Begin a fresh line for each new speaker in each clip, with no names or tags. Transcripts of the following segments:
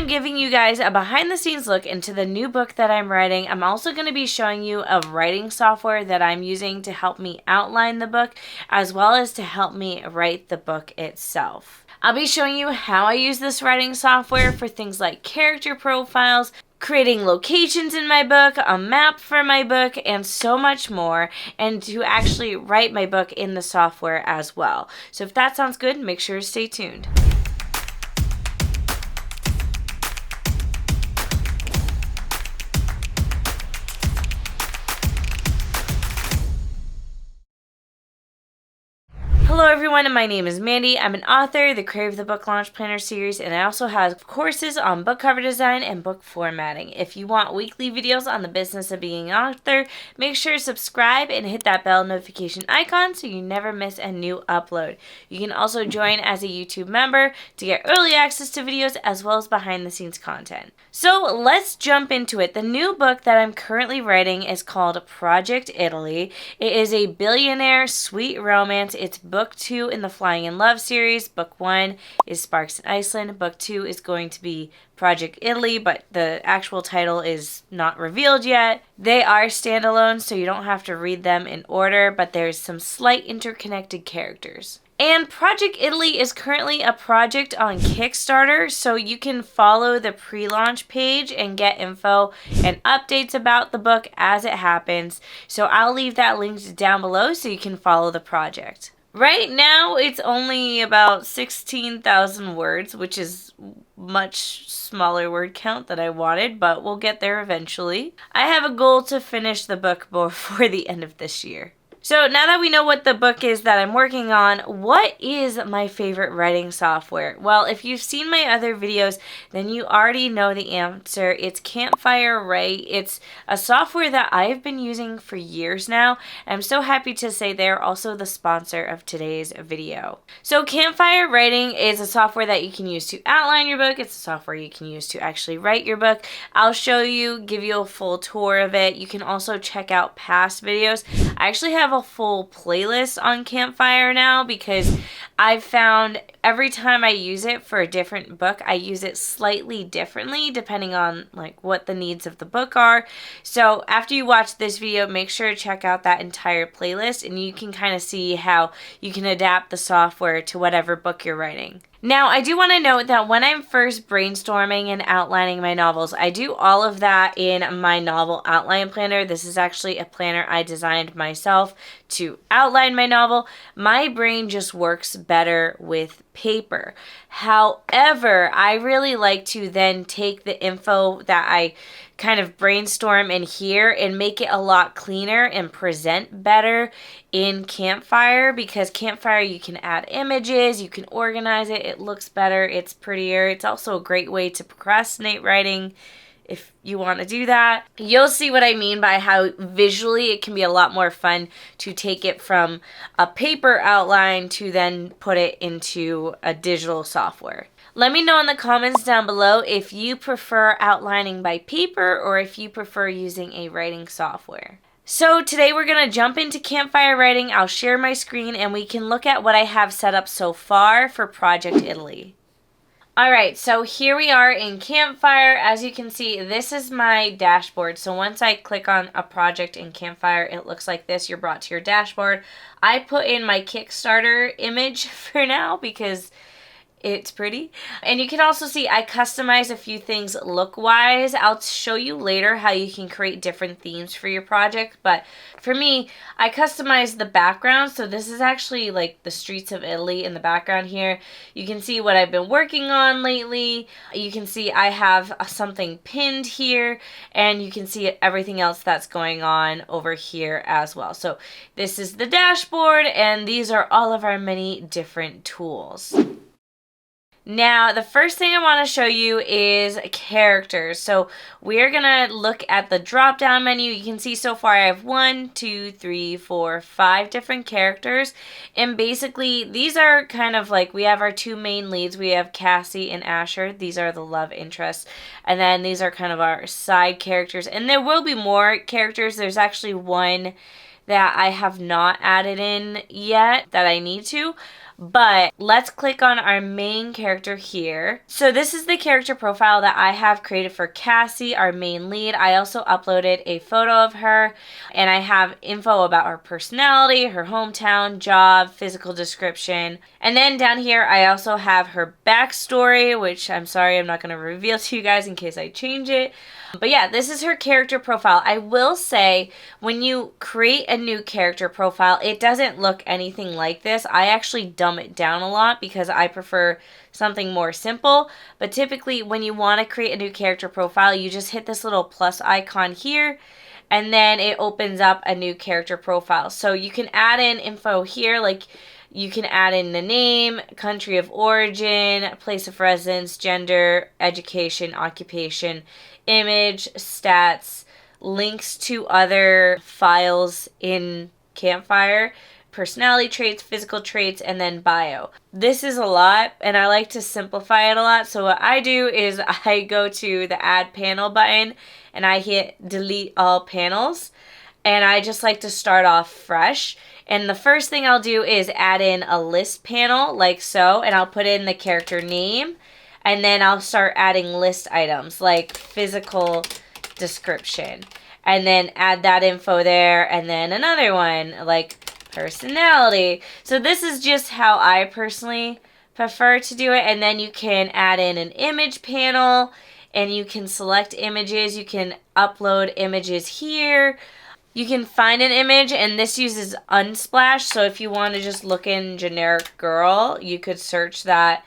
I'm giving you guys a behind the scenes look into the new book that I'm writing. I'm also going to be showing you a writing software that I'm using to help me outline the book, as well as to help me write the book itself. I'll be showing you how I use this writing software for things like character profiles, creating locations in my book, a map for my book, and so much more, and to actually write my book in the software as well. So if that sounds good, make sure to stay tuned. Hello everyone, and my name is Mandy. I'm an author, the creator of the Book Launch Planner series, and I also have courses on book cover design and book formatting. If you want weekly videos on the business of being an author, make sure to subscribe and hit that bell notification icon so you never miss a new upload. You can also join as a YouTube member to get early access to videos as well as behind the scenes content. So let's jump into it. The new book that I'm currently writing is called Project Italy. It is a billionaire sweet romance. It's book 2 in the Flying in Love series. Book 1 is Sparks in Iceland. Book 2 is going to be Project Italy, but the actual title is not revealed yet. They are standalone, so you don't have to read them in order, but there's some slight interconnected characters. And Project Italy is currently a project on Kickstarter, so you can follow the pre-launch page and get info and updates about the book as it happens. So I'll leave that linked down below so you can follow the project. Right now, it's only about 16,000 words, which is much smaller word count than I wanted, but we'll get there eventually. I have a goal to finish the book before the end of this year. So now that we know what the book is that I'm working on, what is my favorite writing software? Well, if you've seen my other videos, then you already know the answer. It's Campfire, right? It's a software that I've been using for years now. And I'm so happy to say they're also the sponsor of today's video. So Campfire Writing is a software that you can use to outline your book. It's a software you can use to actually write your book. I'll show you, give you a full tour of it. You can also check out past videos. I actually have a full playlist on Campfire now because I've found every time I use it for a different book, I use it slightly differently depending on like what the needs of the book are. So after you watch this video, make sure to check out that entire playlist and you can kind of see how you can adapt the software to whatever book you're writing. Now, I do want to note that when I'm first brainstorming and outlining my novels, I do all of that in my novel outline planner. This is actually a planner I designed myself to outline my novel. My brain just works better with paper. However, I really like to then take the info that I kind of brainstorm in here and make it a lot cleaner and present better in Campfire, because Campfire you can add images, you can organize it, it looks better, it's prettier. It's also a great way to procrastinate writing if you want to do that. You'll see what I mean by how visually it can be a lot more fun to take it from a paper outline to then put it into a digital software. Let me know in the comments down below if you prefer outlining by paper or if you prefer using a writing software. So today we're going to jump into Campfire Writing. I'll share my screen and we can look at what I have set up so far for Project Italy. Alright, so here we are in Campfire. As you can see, this is my dashboard. So once I click on a project in Campfire, it looks like this. You're brought to your dashboard. I put in my Kickstarter image for now because it's pretty. And you can also see I customize a few things look-wise. I'll show you later how you can create different themes for your project. But for me, I customize the background. So this is actually like the streets of Italy in the background here. You can see what I've been working on lately. You can see I have something pinned here. And you can see everything else that's going on over here as well. So this is the dashboard. And these are all of our many different tools. Now, the first thing I want to show you is characters. So we're going to look at the drop-down menu. You can see so far I have 1, 2, 3, 4, 5 different characters. And basically, these are kind of like, we have our two main leads. We have Cassie and Asher. These are the love interests. And then these are kind of our side characters. And there will be more characters. There's actually one that I have not added in yet that I need to. But let's click on our main character here. So this is the character profile that I have created for Cassie, our main lead. I also uploaded a photo of her, and I have info about her personality, her hometown, job, physical description. And then down here, I also have her backstory, which I'm sorry, I'm not going to reveal to you guys in case I change it. But yeah, this is her character profile. I will say, when you create a new character profile, it doesn't look anything like this. I actually dumb it down a lot because I prefer something more simple. But typically, when you want to create a new character profile, you just hit this little plus icon here, and then it opens up a new character profile. So you can add in info here, like you can add in the name, country of origin, place of residence, gender, education, occupation, image, stats, links to other files in Campfire, personality traits, physical traits, and then bio. This is a lot, and I like to simplify it a lot. So what I do is I go to the add panel button and I hit delete all panels, and I just like to start off fresh. And the first thing I'll do is add in a list panel like so, and I'll put in the character name, and then I'll start adding list items like physical description, and then add that info there, and then another one like personality. So this is just how I personally prefer to do it. And then you can add in an image panel, and you can select images. You can upload images here. You can find an image, and this uses Unsplash. So if you want to just look in generic girl, you could search that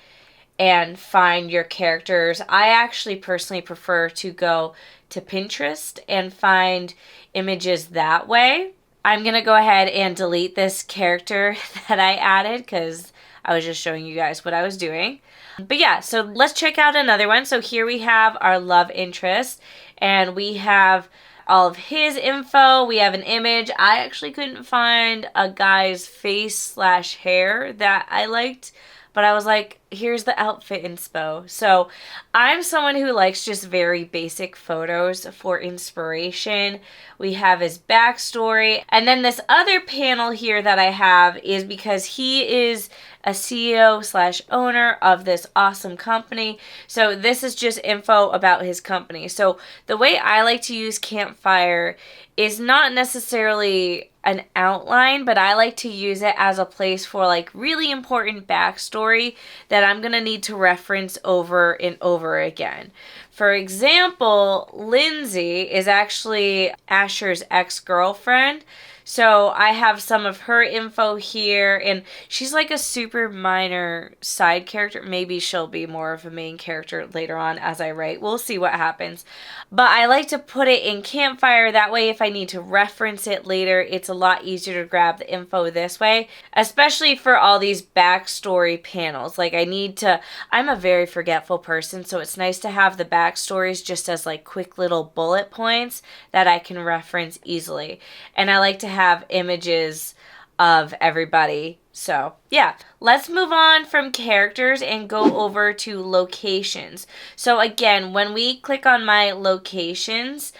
and find your characters. I actually personally prefer to go to Pinterest and find images that way. I'm going to go ahead and delete this character that I added because I was just showing you guys what I was doing. But yeah, so let's check out another one. So here we have our love interest, and we have all of his info. We have an image. I actually couldn't find a guy's face/hair that I liked, but I was like, here's the outfit inspo. So I'm someone who likes just very basic photos for inspiration. We have his backstory. And then this other panel here that I have is because he is a CEO/owner of this awesome company. So this is just info about his company. So the way I like to use Campfire is not necessarily an outline, but I like to use it as a place for like really important backstory that I'm going to need to reference over and over again. For example, Lindsay is actually Asher's ex-girlfriend. So I have some of her info here, and she's like a super minor side character. Maybe she'll be more of a main character later on as I write. We'll see what happens. But I like to put it in Campfire. That way, if I need to reference it later, it's a lot easier to grab the info this way, especially for all these backstory panels. Like I'm a very forgetful person, so it's nice to have the backstories just as like quick little bullet points that I can reference easily. And I like to have images of everybody. So yeah, let's move on from characters and go over to locations. So again, when we click on my locations,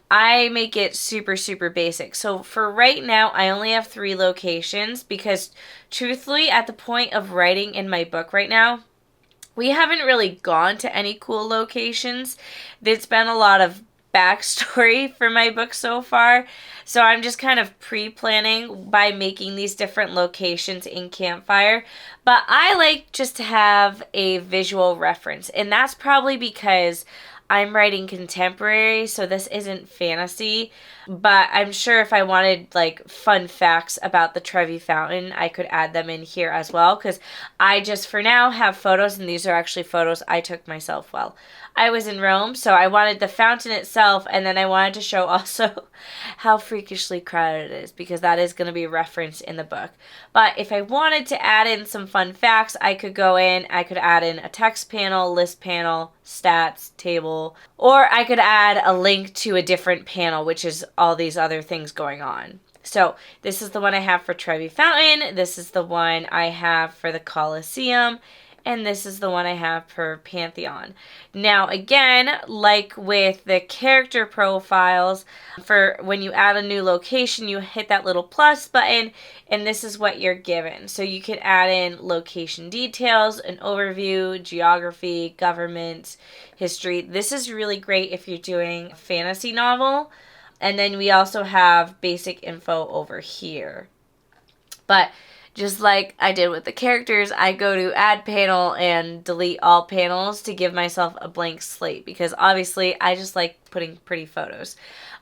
I make it super, super basic. So for right now, I only have 3 locations because truthfully, at the point of writing in my book right now, we haven't really gone to any cool locations. There's been a lot of backstory for my book so far. So I'm just kind of pre-planning by making these different locations in Campfire. But I like just to have a visual reference. And that's probably because I'm writing contemporary, so this isn't fantasy. But I'm sure if I wanted like fun facts about the Trevi Fountain, I could add them in here as well. Because I just for now have photos, and these are actually photos I took myself while I was in Rome. So I wanted the fountain itself, and then I wanted to show also how freakishly crowded it is, because that is going to be referenced in the book. But if I wanted to add in some fun facts, I could go in, I could add in a text panel, list panel, stats, table, or I could add a link to a different panel, which is all these other things going on. So this is the one I have for Trevi Fountain. This is the one I have for the Colosseum. and this is the one I have per Pantheon. Now again, like with the character profiles, for when you add a new location, you hit that little plus button, and this is what you're given. So you can add in location details, an overview, geography, government, history. This is really great if you're doing a fantasy novel. And then we also have basic info over here. But just like I did with the characters, I go to add panel and delete all panels to give myself a blank slate, because obviously I just like putting pretty photos.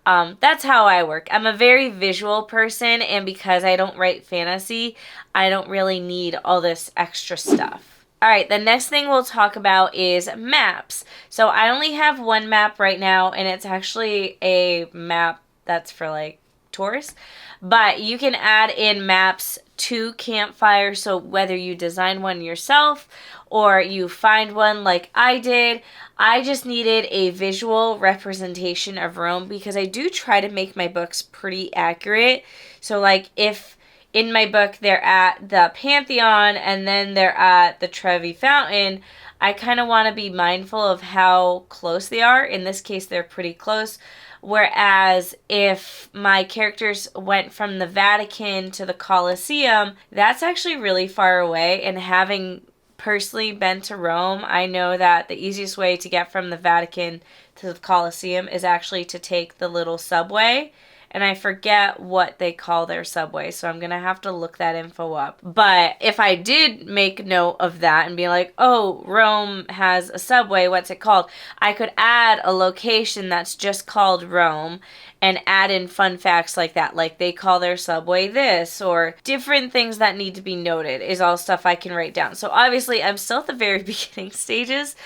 That's how I work. I'm a very visual person, and because I don't write fantasy, I don't really need all this extra stuff. Alright, the next thing we'll talk about is maps. So I only have one map right now, and it's actually a map that's for like tourists. But you can add in maps to Campfire, so whether you design one yourself or you find one like I did, I just needed a visual representation of Rome, because I do try to make my books pretty accurate. So like if in my book they're at the Pantheon and then they're at the Trevi Fountain, I kind of want to be mindful of how close they are. In this case, they're pretty close. Whereas if my characters went from the Vatican to the Colosseum, that's actually really far away. And having personally been to Rome, I know that the easiest way to get from the Vatican to the Colosseum is actually to take the little subway. And I forget what they call their subway, so I'm going to have to look that info up. But if I did make note of that and be like, oh, Rome has a subway, what's it called? I could add a location that's just called Rome and add in fun facts like that. Like they call their subway this, or different things that need to be noted is all stuff I can write down. So obviously I'm still at the very beginning stages.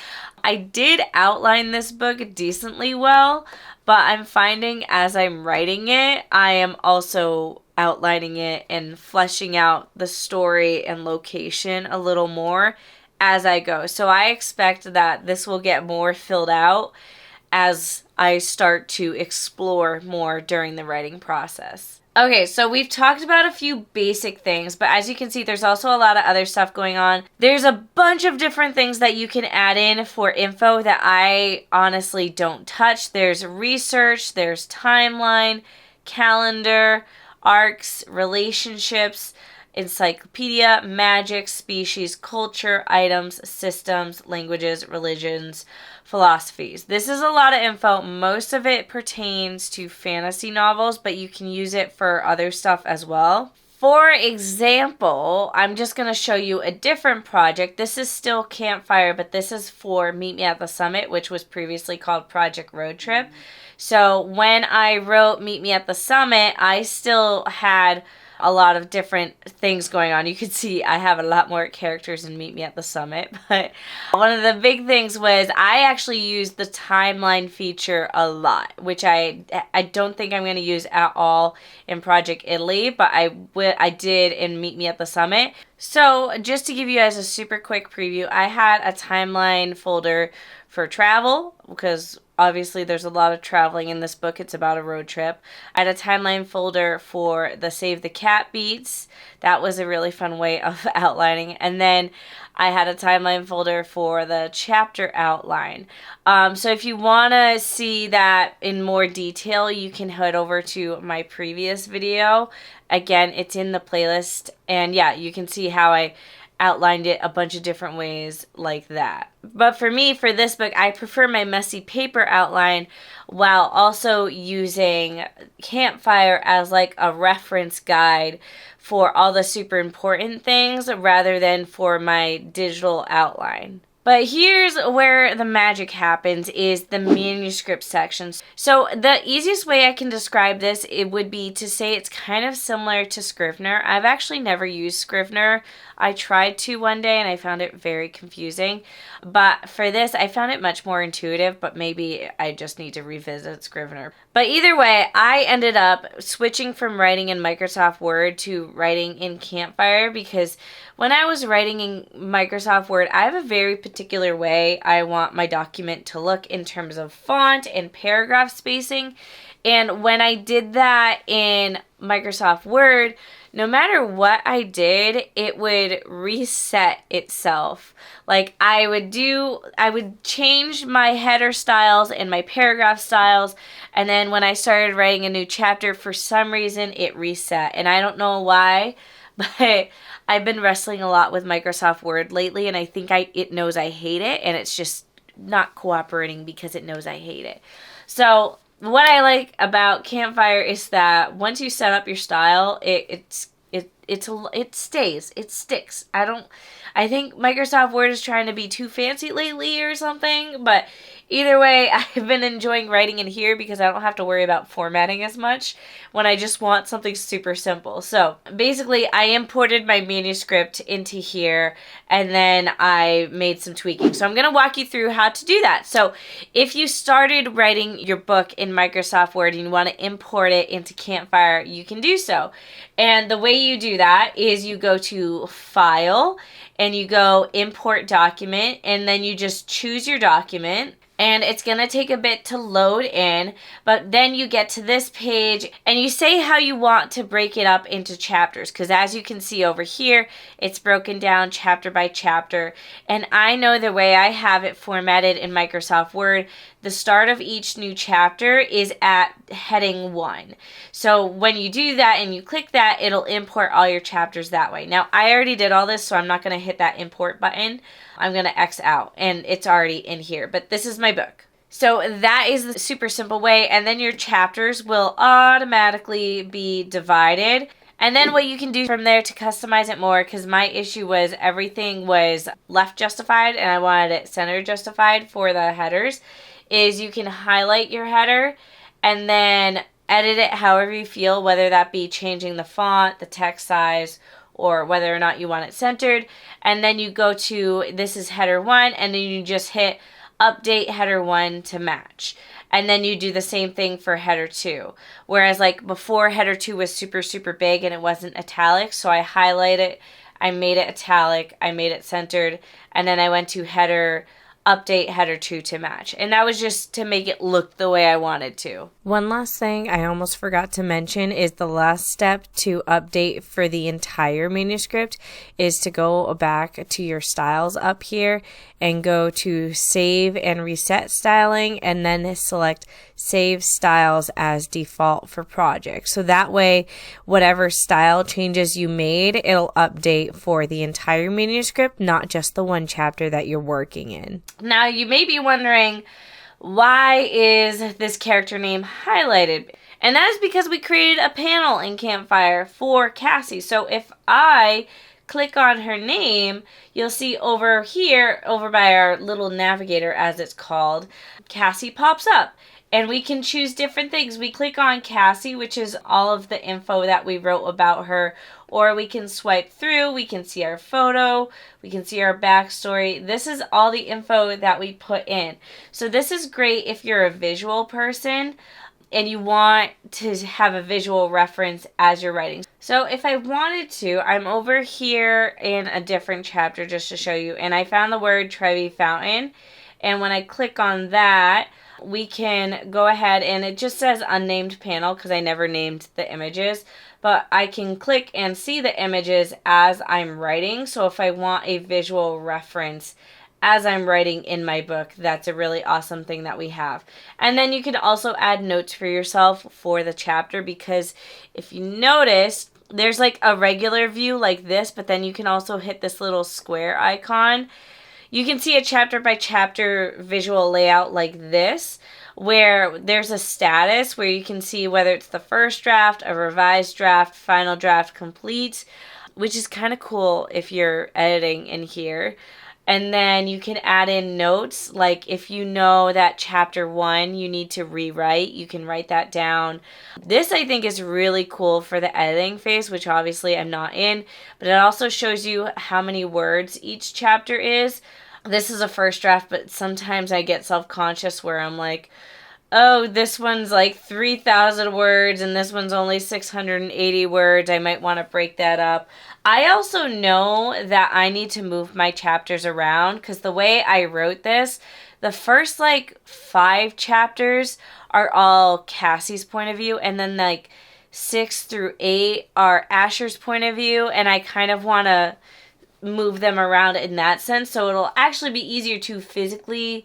I did outline this book decently well, but I'm finding as I'm writing it, I am also outlining it and fleshing out the story and location a little more as I go. So I expect that this will get more filled out as I start to explore more during the writing process. Okay, so we've talked about a few basic things, but as you can see, there's also a lot of other stuff going on. There's a bunch of different things that you can add in for info that I honestly don't touch. There's research, there's timeline, calendar, arcs, relationships, encyclopedia, magic, species, culture, items, systems, languages, religions, philosophies. This is a lot of info. Most of it pertains to fantasy novels, but you can use it for other stuff as well. For example, I'm just going to show you a different project. This is still Campfire, but this is for Meet Me at the Summit, which was previously called Project Road Trip. So when I wrote Meet Me at the Summit, I still had a lot of different things going on. You can see I have a lot more characters in Meet Me at the Summit, but one of the big things was I actually used the timeline feature a lot, which I don't think I'm going to use at all in Project Italy, but I did in Meet Me at the Summit. So just to give you guys a super quick preview, I had a timeline folder for travel, because obviously there's a lot of traveling in this book. It's about a road trip. I had a timeline folder for the Save the Cat beats. That was a really fun way of outlining. And then I had a timeline folder for the chapter outline. So if you want to see that in more detail, you can head over to my previous video. Again, it's in the playlist. And yeah, you can see how I outlined it a bunch of different ways like that. But for me, for this book, I prefer my messy paper outline while also using Campfire as like a reference guide for all the super important things rather than for my digital outline. But here's where the magic happens, is the manuscript section. So the easiest way I can describe this, it would be to say it's kind of similar to Scrivener. I've actually never used Scrivener. I tried to one day and I found it very confusing. But for this, I found it much more intuitive, but maybe I just need to revisit Scrivener. But either way, I ended up switching from writing in Microsoft Word to writing in Campfire, because when I was writing in Microsoft Word, I have a very particular way I want my document to look in terms of font and paragraph spacing. And when I did that in Microsoft Word, no matter what I did, it would reset itself. Like I would change my header styles and my paragraph styles, and then when I started writing a new chapter, for some reason it reset. And I don't know why, but I've been wrestling a lot with Microsoft Word lately, and I think it knows I hate it, and it's just not cooperating because it knows I hate it. So what I like about Campfire is that once you set up your style, it stays. It sticks. I think Microsoft Word is trying to be too fancy lately or something, but either way, I've been enjoying writing in here because I don't have to worry about formatting as much when I just want something super simple. So basically, I imported my manuscript into here, and then I made some tweaking. So I'm going to walk you through how to do that. So if you started writing your book in Microsoft Word and you want to import it into Campfire, you can do so. And the way you do that is you go to File, and you go Import Document, and then you just choose your document. And it's going to take a bit to load in, but then you get to this page and you say how you want to break it up into chapters, because as you can see over here, it's broken down chapter by chapter. And I know the way I have it formatted in Microsoft Word, the start of each new chapter is at heading 1. So when you do that and you click that, it'll import all your chapters that way. Now, I already did all this, so I'm not going to hit that import button. I'm going to X out, and it's already in here, but this is my book. So that is the super simple way, and then your chapters will automatically be divided. And then what you can do from there to customize it more, because my issue was everything was left justified and I wanted it center justified for the headers, is you can highlight your header and then edit it however you feel, whether that be changing the font, the text size, or whether or not you want it centered. And then you go to, this is header 1, and then you just hit update header 1 to match. And then you do the same thing for header 2. Whereas like before, header 2 was super, super big and it wasn't italic. So I highlight it, I made it italic, I made it centered, and then I went to update header 2 to match. And that was just to make it look the way I wanted to. One last thing I almost forgot to mention is the last step to update for the entire manuscript is to go back to your styles up here and go to save and reset styling, and then select save styles as default for project. So that way, whatever style changes you made, it'll update for the entire manuscript, not just the one chapter that you're working in. Now, you may be wondering, why is this character name highlighted? And that is because we created a panel in Campfire for Cassie. So if I click on her name, you'll see over here, over by our little navigator as it's called, Cassie pops up. And we can choose different things. We click on Cassie, which is all of the info that we wrote about her, or we can swipe through, we can see our photo, we can see our backstory. This is all the info that we put in. So this is great if you're a visual person and you want to have a visual reference as you're writing. So if I wanted to, I'm over here in a different chapter just to show you, and I found the word Trevi Fountain, and when I click on that, we can go ahead, and it just says unnamed panel because I never named the images, but I can click and see the images as I'm writing. So if I want a visual reference as I'm writing in my book, that's a really awesome thing that we have. And then you can also add notes for yourself for the chapter, because if you notice, there's like a regular view like this, but then you can also hit this little square icon. You can see a chapter by chapter visual layout like this, where there's a status where you can see whether it's the first draft, a revised draft, final draft, complete, which is kind of cool if you're editing in here. And then you can add in notes, like if you know that chapter 1 you need to rewrite, you can write that down. This I think is really cool for the editing phase, which obviously I'm not in, but it also shows you how many words each chapter is. This is a first draft, but sometimes I get self-conscious where I'm like, oh, this one's like 3,000 words and this one's only 680 words. I might want to break that up. I also know that I need to move my chapters around, because the way I wrote this, the first like 5 chapters are all Cassie's point of view, and then like 6 through 8 are Asher's point of view, and I kind of want to move them around in that sense, so it'll actually be easier to physically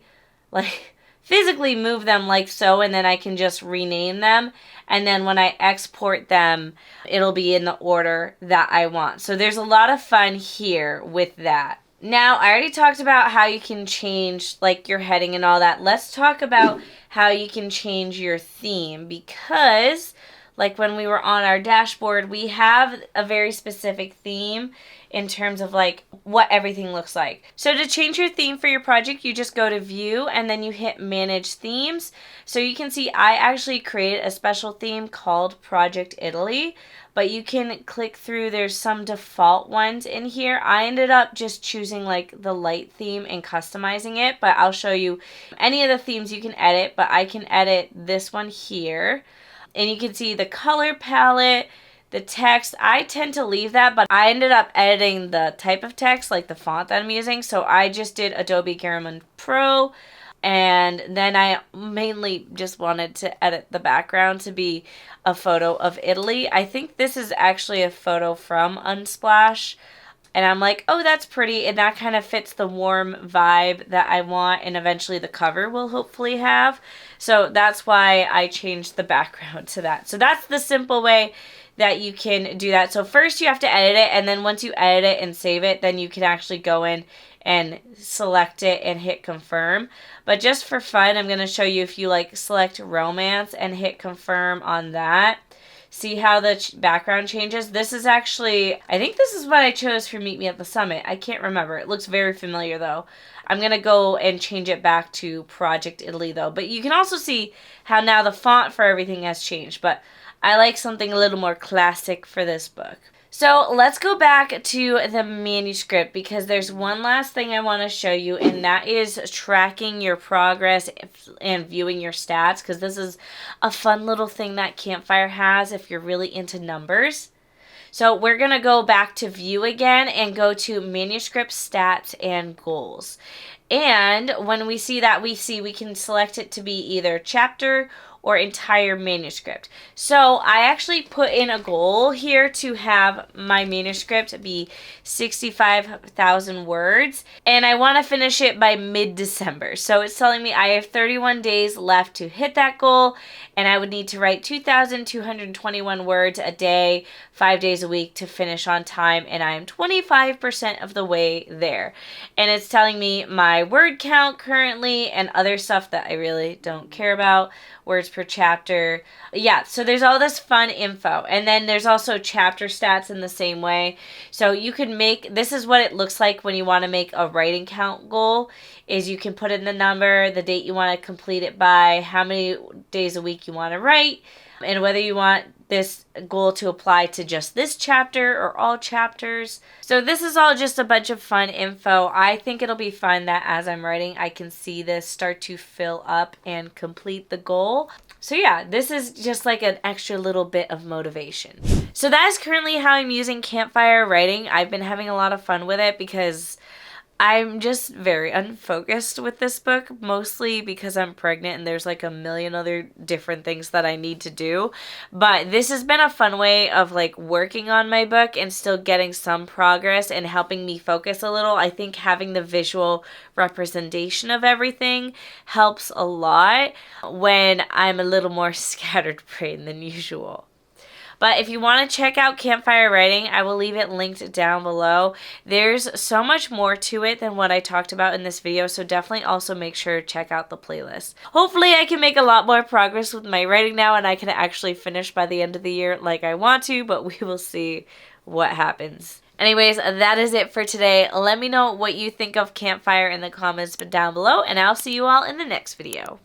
move them like so, and then I can just rename them, and then when I export them, it'll be in the order that I want. So there's a lot of fun here with that. Now, I already talked about how you can change like your heading and all that. Let's talk about how you can change your theme, because like when we were on our dashboard, we have a very specific theme in terms of like what everything looks like. So to change your theme for your project, you just go to View and then you hit Manage Themes. So you can see I actually created a special theme called Project Italy, but you can click through. There's some default ones in here. I ended up just choosing like the light theme and customizing it, but I'll show you any of the themes you can edit, but I can edit this one here. And you can see the color palette, the text. I tend to leave that, but I ended up editing the type of text, like the font that I'm using. So I just did Adobe Garaman Pro, and then I mainly just wanted to edit the background to be a photo of Italy. I think this is actually a photo from Unsplash. And I'm like, oh, that's pretty. And that kind of fits the warm vibe that I want, and eventually the cover will hopefully have. So that's why I changed the background to that. So that's the simple way that you can do that. So first you have to edit it, and then once you edit it and save it, then you can actually go in and select it and hit confirm. But just for fun, I'm going to show you if you like select romance and hit confirm on that. See how the background changes? This is actually, I think this is what I chose for Meet Me at the Summit. I can't remember. It looks very familiar though. I'm going to go and change it back to Project Italy though. But you can also see how now the font for everything has changed. But I like something a little more classic for this book. So let's go back to the manuscript, because there's one last thing I want to show you, and that is tracking your progress and viewing your stats, because this is a fun little thing that Campfire has if you're really into numbers. So we're going to go back to View again and go to Manuscript Stats and Goals. And when we see that, we can select it to be either chapter or entire manuscript. So I actually put in a goal here to have my manuscript be 65,000 words, and I want to finish it by mid-December. So it's telling me I have 31 days left to hit that goal, and I would need to write 2,221 words a day, 5 days a week to finish on time, and I am 25% of the way there. And it's telling me my word count currently and other stuff that I really don't care about, words per chapter. Yeah, so there's all this fun info. And then there's also chapter stats in the same way. So you can make, this is what it looks like when you want to make a writing count goal, is you can put in the number, the date you want to complete it by, how many days a week you want to write, and whether you want this goal to apply to just this chapter or all chapters. So this is all just a bunch of fun info. I think it'll be fun that as I'm writing, I can see this start to fill up and complete the goal. So yeah, this is just like an extra little bit of motivation. So that is currently how I'm using Campfire writing. I've been having a lot of fun with it because I'm just very unfocused with this book, mostly because I'm pregnant and there's like a million other different things that I need to do. But this has been a fun way of like working on my book and still getting some progress and helping me focus a little. I think having the visual representation of everything helps a lot when I'm a little more scattered brain than usual. But if you want to check out Campfire Writing, I will leave it linked down below. There's so much more to it than what I talked about in this video, so definitely also make sure to check out the playlist. Hopefully I can make a lot more progress with my writing now, and I can actually finish by the end of the year like I want to, but we will see what happens. Anyways, that is it for today. Let me know what you think of Campfire in the comments down below, and I'll see you all in the next video.